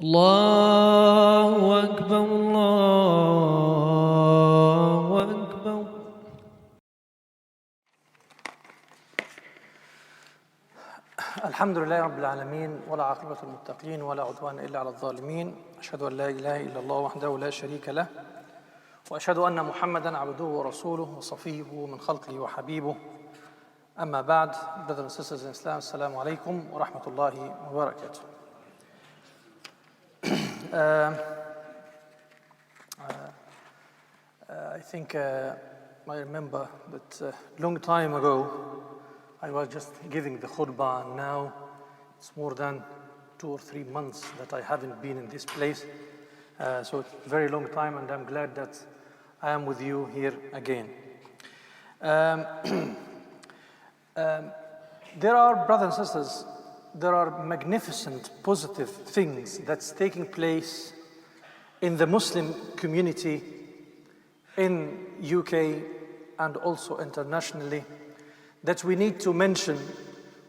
الله أكبر الله أكبر. الحمد لله رب العالمين ولا عاقبة للمتقين ولا عدوان إلا على الظالمين. أشهد أن لا إله إلا الله وحده لا شريك له وأشهد أن محمدًا عبده ورسوله وصفيه من خلقه وحبيبه. أما بعد, brothers and sisters in Islam, Assalamu alaikum wa rahmatullahi wa barakatuh. I think I remember that a long time ago I was just giving the khutbah, and now it's more than 2 or 3 months that I haven't been in this place. So it's a very long time, and I'm glad that I am with you here again. There are, brothers and sisters, there are magnificent positive things that's taking place in the Muslim community in UK and also internationally that we need to mention,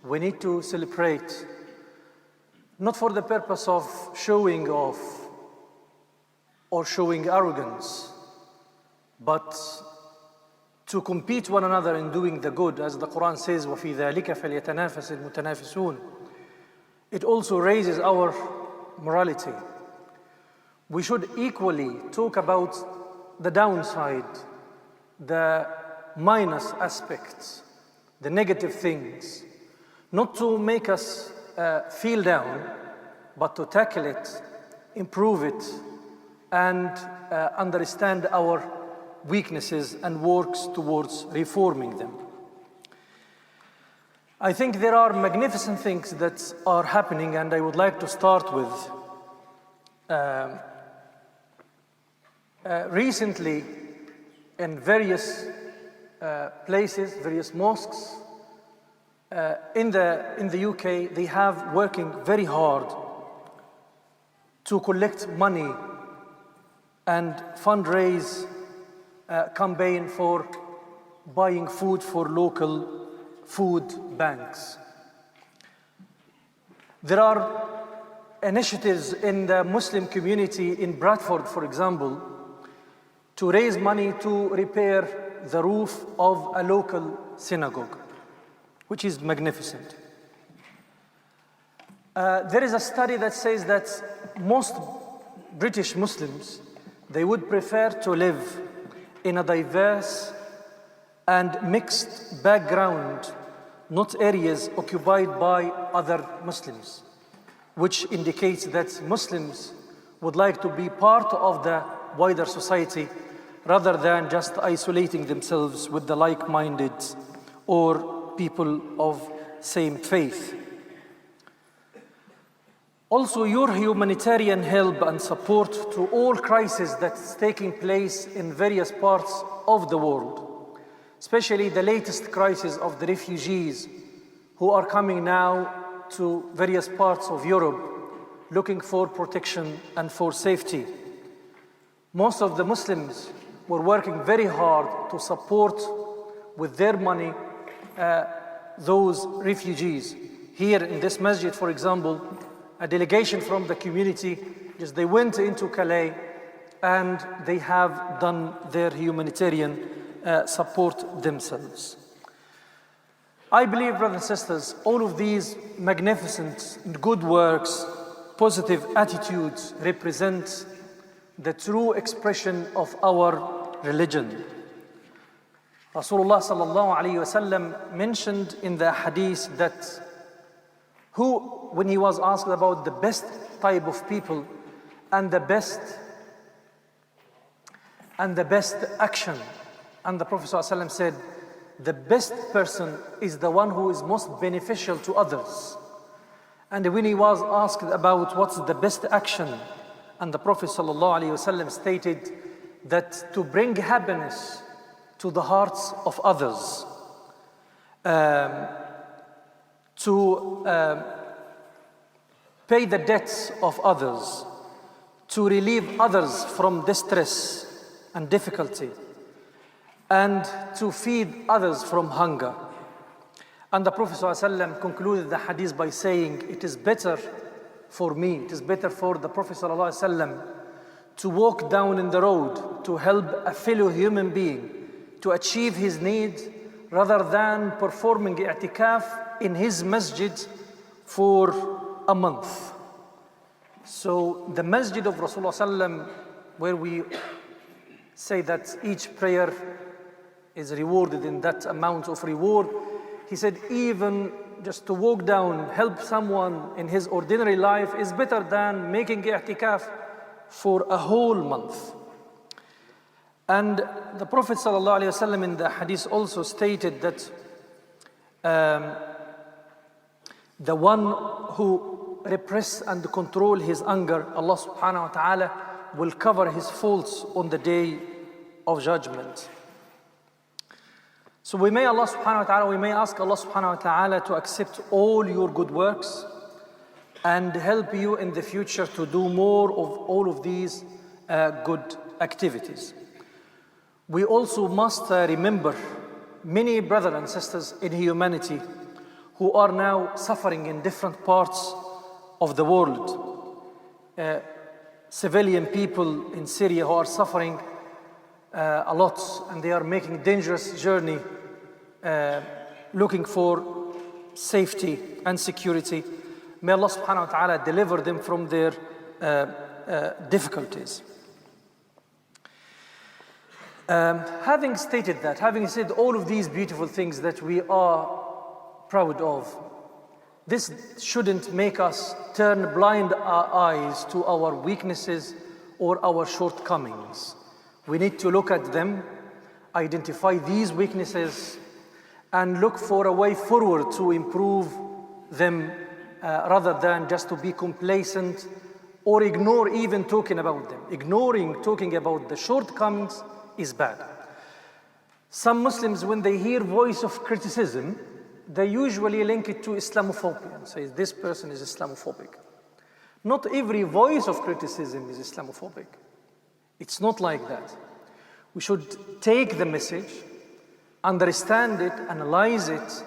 we need to celebrate, not for the purpose of showing off or showing arrogance, but to compete one another in doing the good, as the Quran says, وَفِي ذَلِكَ فَلْيَتَنَافَسِ الْمُتَنَافِسُونَ. It also raises our morality. We should equally talk about the downside, the minus aspects, the negative things, not to make us feel down, but to tackle it, improve it, and understand our weaknesses and works towards reforming them. I think there are magnificent things that are happening, and I would like to start with recently in various places, various mosques in the UK, they have working very hard to collect money and fundraise campaign for buying food for local food banks. There are initiatives in the Muslim community in Bradford, for example, to raise money to repair the roof of a local synagogue, which is magnificent. There is a study that says that most British Muslims, they would prefer to live in a diverse and mixed background, not areas occupied by other Muslims, which indicates that Muslims would like to be part of the wider society rather than just isolating themselves with the like-minded or people of same faith. Also, your humanitarian help and support to all crises that's taking place in various parts of the world, especially the latest crisis of the refugees who are coming now to various parts of Europe looking for protection and for safety. Most of the Muslims were working very hard to support with their money those refugees. Here in this masjid, for example, a delegation from the community, they went into Calais and they have done their humanitarian support themselves. I believe, brothers and sisters, all of these magnificent good works, positive attitudes represent the true expression of our religion. Rasulullah sallallahu alayhi wa sallam mentioned in the hadith that when he was asked about the best type of people and the best action, and the Prophet ﷺ said, the best person is the one who is most beneficial to others. And when he was asked about what's the best action, and the Prophet ﷺ stated that to bring happiness to the hearts of others, to pay the debts of others, to relieve others from distress and difficulty, and to feed others from hunger. And the Prophet ﷺ concluded the hadith by saying, it is better for me, it is better for the Prophet ﷺ to walk down in the road to help a fellow human being to achieve his need rather than performing i'tikaf in his masjid for a month. So the masjid of Rasulullah ﷺ, where we say that each prayer is rewarded in that amount of reward, he said even just to walk down, help someone in his ordinary life is better than making i'tikaf for a whole month. And the Prophet ﷺ in the hadith also stated that the one who repress and control his anger, Allah subhanahu wa ta'ala will cover his faults on the day of judgment. So we may ask Allah subhanahu wa ta'ala to accept all your good works and help you in the future to do more of all of these good activities. We also must remember many brothers and sisters in humanity who are now suffering in different parts of the world. Civilian people in Syria who are suffering a lot, and they are making dangerous journey looking for safety and security. May Allah subhanahu wa ta'ala deliver them from their difficulties. Having stated that, having said all of these beautiful things that we are proud of, this shouldn't make us turn blind our eyes to our weaknesses or our shortcomings. We need to look at them, identify these weaknesses, and look for a way forward to improve them rather than just to be complacent or ignore even talking about them. Ignoring talking about the shortcomings is bad. Some Muslims, when they hear voice of criticism, they usually link it to Islamophobia and say this person is Islamophobic. Not every voice of criticism is Islamophobic. It's not like that. We should take the message, understand it, analyze it,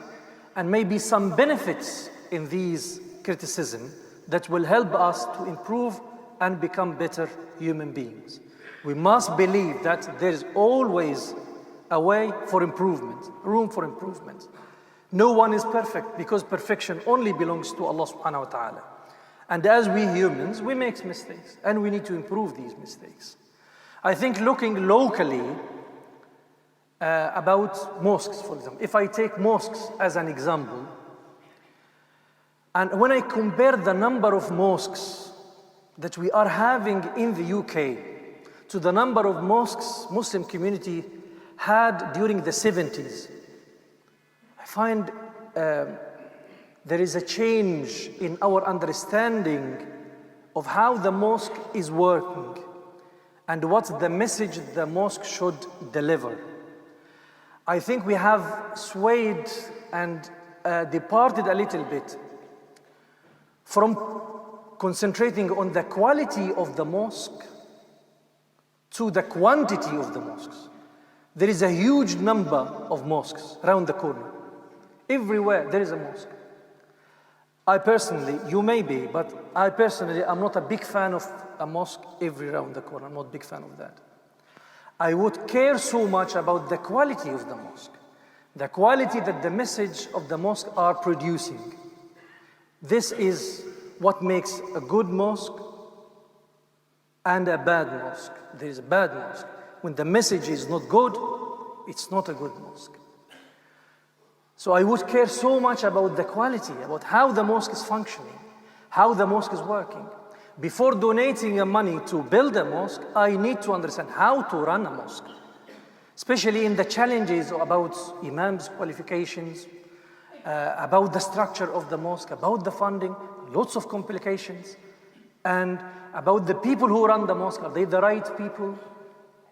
and maybe some benefits in these criticism that will help us to improve and become better human beings. We must believe that there is always a way for improvement, room for improvement. No one is perfect because perfection only belongs to Allah subhanahu wa ta'ala. And as we humans, we make mistakes and we need to improve these mistakes. I think looking locally about mosques, for example, if I take mosques as an example, and when I compare the number of mosques that we are having in the UK to the number of mosques Muslim community had during the 70s, I find there is a change in our understanding of how the mosque is working and what's the message the mosque should deliver. I think we have swayed and departed a little bit from concentrating on the quality of the mosque to the quantity of the mosques. There is a huge number of mosques around the corner. Everywhere there is a mosque. I personally, you may be, but I personally am not a big fan of a mosque every around the corner. I'm not a big fan of that. I would care so much about the quality of the mosque, the quality that the message of the mosque are producing. This is what makes a good mosque and a bad mosque. There is a bad mosque. When the message is not good, it's not a good mosque. So I would care so much about the quality, about how the mosque is functioning, how the mosque is working. Before donating money to build a mosque, I need to understand how to run a mosque, especially in the challenges about imams' qualifications, about the structure of the mosque, about the funding, lots of complications, and about the people who run the mosque. Are they the right people?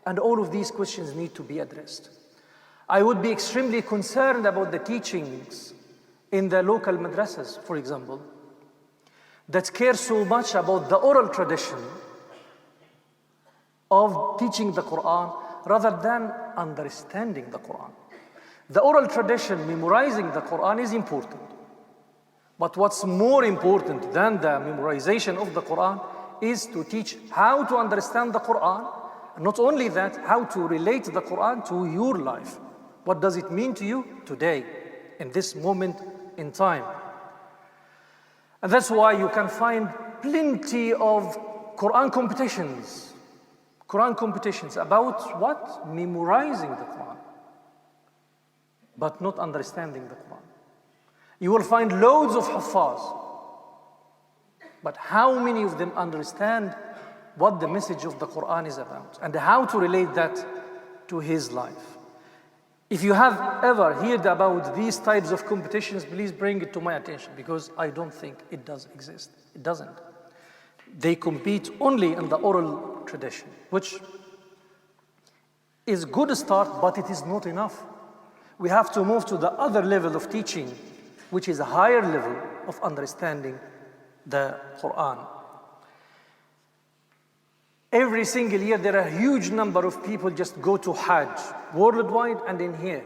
And all of these questions need to be addressed. I would be extremely concerned about the teachings in the local madrasas, for example, that care so much about the oral tradition of teaching the Quran rather than understanding the Quran. The oral tradition, memorizing the Quran is important, But what's more important than the memorization of the Quran is to teach how to understand the Quran. And not only that, how to relate the Quran to your life. What does it mean to you today, in this moment in time? And that's why you can find plenty of Quran competitions. Quran competitions about what? Memorizing the Quran, but not understanding the Quran. You will find loads of Haffaz, but how many of them understand what the message of the Quran is about and how to relate that to his life? If you have ever heard about these types of competitions, please bring it to my attention, because I don't think it does exist. It doesn't. They compete only in the oral tradition, which is a good start, but it is not enough. We have to move to the other level of teaching, which is a higher level of understanding the Quran. Every single year, there are a huge number of people just go to Hajj, worldwide and in here.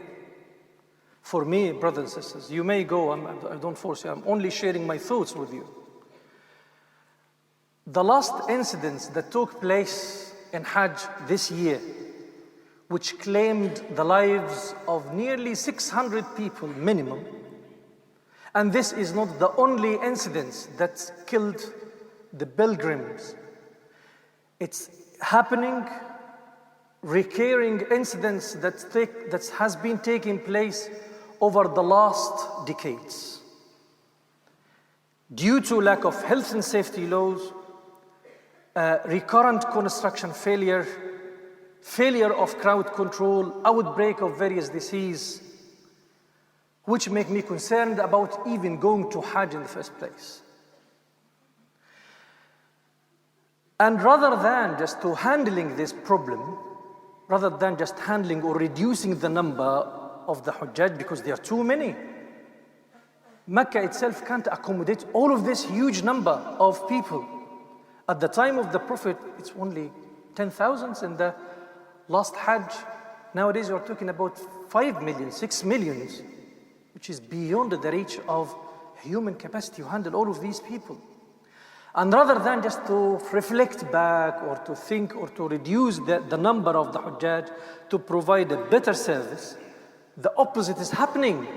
For me, brothers and sisters, you may go, I don't force you, I'm only sharing my thoughts with you. The last incidents that took place in Hajj this year, which claimed the lives of nearly 600 people minimum, and this is not the only incidents that killed the pilgrims. It's happening, recurring incidents that has been taking place over the last decades. Due to lack of health and safety laws, recurrent construction failure, failure of crowd control, outbreak of various diseases, which make me concerned about even going to Hajj in the first place. And rather than just to handling this problem, rather than just handling or reducing the number of the Hujjaj, because there are too many, Mecca itself can't accommodate all of this huge number of people. At the time of the Prophet, it's only 10,000, and the last Hajj, nowadays you're talking about 5 million, 6 million, which is beyond the reach of human capacity to handle all of these people. And rather than just to reflect back or to think or to reduce the number of the Hujjaj to provide a better service, the opposite is happening.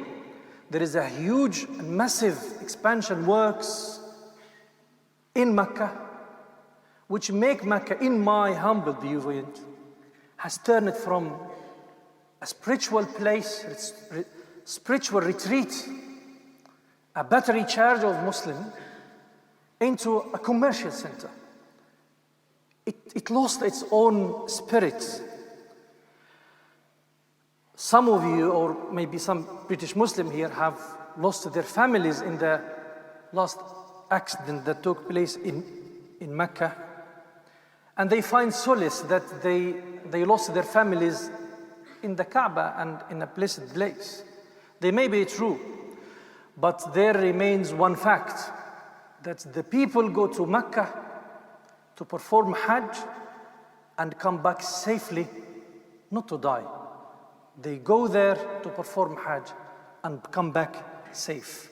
There is a huge and massive expansion works in Mecca, which make Mecca, in my humble viewpoint, has turned it from a spiritual place, spiritual retreat, a battery charge of Muslims, into a commercial center. It lost its own spirit. Some of you, or maybe some British Muslim here, have lost their families in the last accident that took place in Mecca. And they find solace that they lost their families in the Kaaba and in a blessed place. They may be true, but there remains one fact, that the people go to Mecca to perform Hajj and come back safely, not to die. They go there to perform Hajj and come back safe.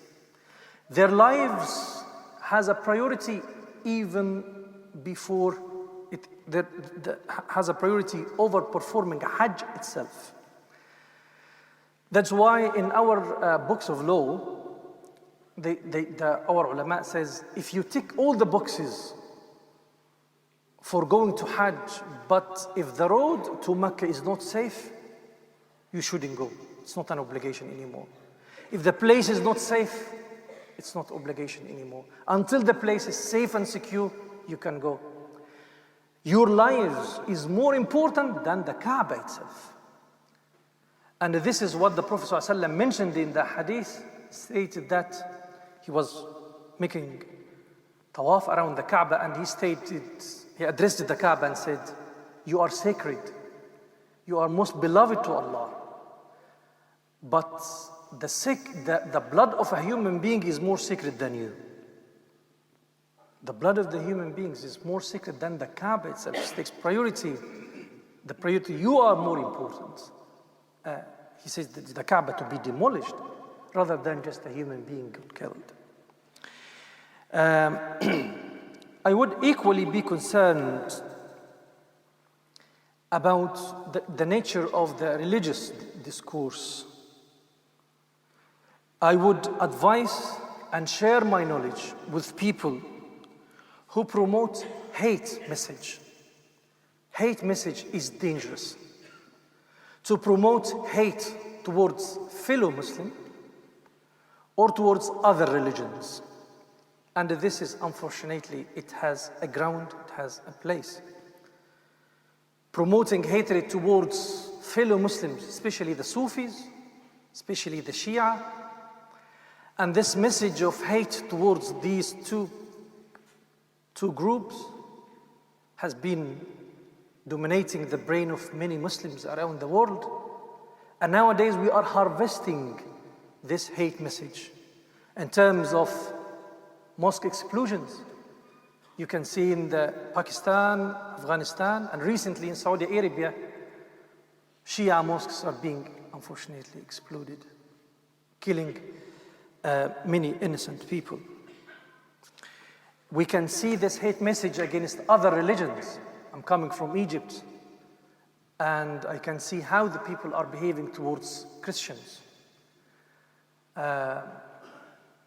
Their lives has a priority even before has a priority over performing Hajj itself. That's why in our books of law, our ulama says, if you tick all the boxes for going to Hajj, but if the road to Mecca is not safe, you shouldn't go. It's not an obligation anymore. If the place is not safe, it's not obligation anymore. Until the place is safe and secure, you can go. Your lives is more important than the Kaaba itself. And this is what the Prophet ﷺ mentioned in the hadith, stated that he was making tawaf around the Kaaba, and he addressed the Kaaba and said, "You are sacred. You are most beloved to Allah. But the blood of a human being is more sacred than you. The blood of the human beings is more sacred than the Kaaba itself. It takes priority. The priority, you are more important." He says the Kaaba to be demolished rather than just a human being killed. I would equally be concerned about the nature of the religious discourse. I would advise and share my knowledge with people who promote hate message. Hate message is dangerous. To promote hate towards fellow Muslim or towards other religions. And this is, unfortunately, it has a ground, it has a place. Promoting hatred towards fellow Muslims, especially the Sufis, especially the Shia, and this message of hate towards these two groups has been dominating the brain of many Muslims around the world. And nowadays we are harvesting this hate message in terms of mosque exclusions. You can see in Pakistan, Afghanistan, and recently in Saudi Arabia, Shia mosques are being unfortunately excluded, killing many innocent people. We can see this hate message against other religions. I'm coming from Egypt, and I can see how the people are behaving towards Christians.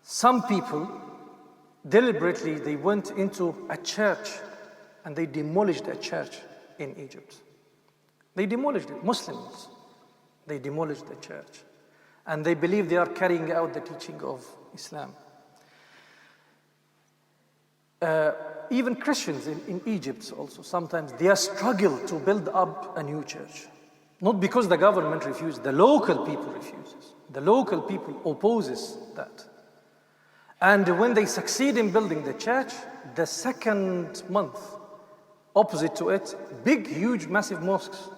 Some people, deliberately, they went into a church and they demolished a church in Egypt. They demolished it, Muslims. They demolished the church. And they believe they are carrying out the teaching of Islam. Even Christians in Egypt also, sometimes they struggle to build up a new church. Not because the government refuses, the local people refuses. The local people opposes that. And when they succeed in building the church, the second month, opposite to it, big, huge, massive mosques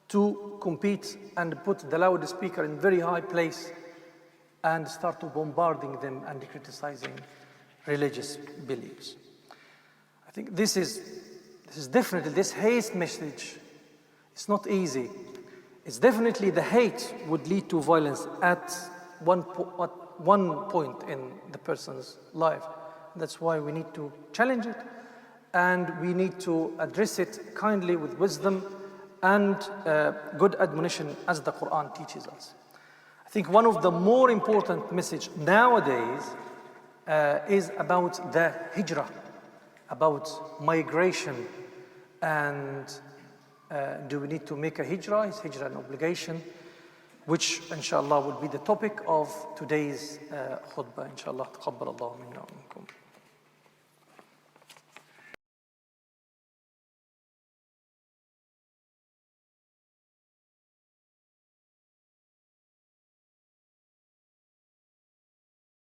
to compete and put the loudspeaker in very high place and start to bombarding them and criticizing religious beliefs. I think this is definitely, this hate message, it's not easy. It's definitely the hate would lead to violence at one point in the person's life. That's why we need to challenge it, and we need to address it kindly with wisdom and good admonition as the Quran teaches us. I think one of the more important message nowadays is about the hijrah, about migration, and do we need to make a hijrah? Is hijrah an obligation? Which, inshallah, will be the topic of today's khutbah. Inshallah, taqabbal Allahu minna wa minkum.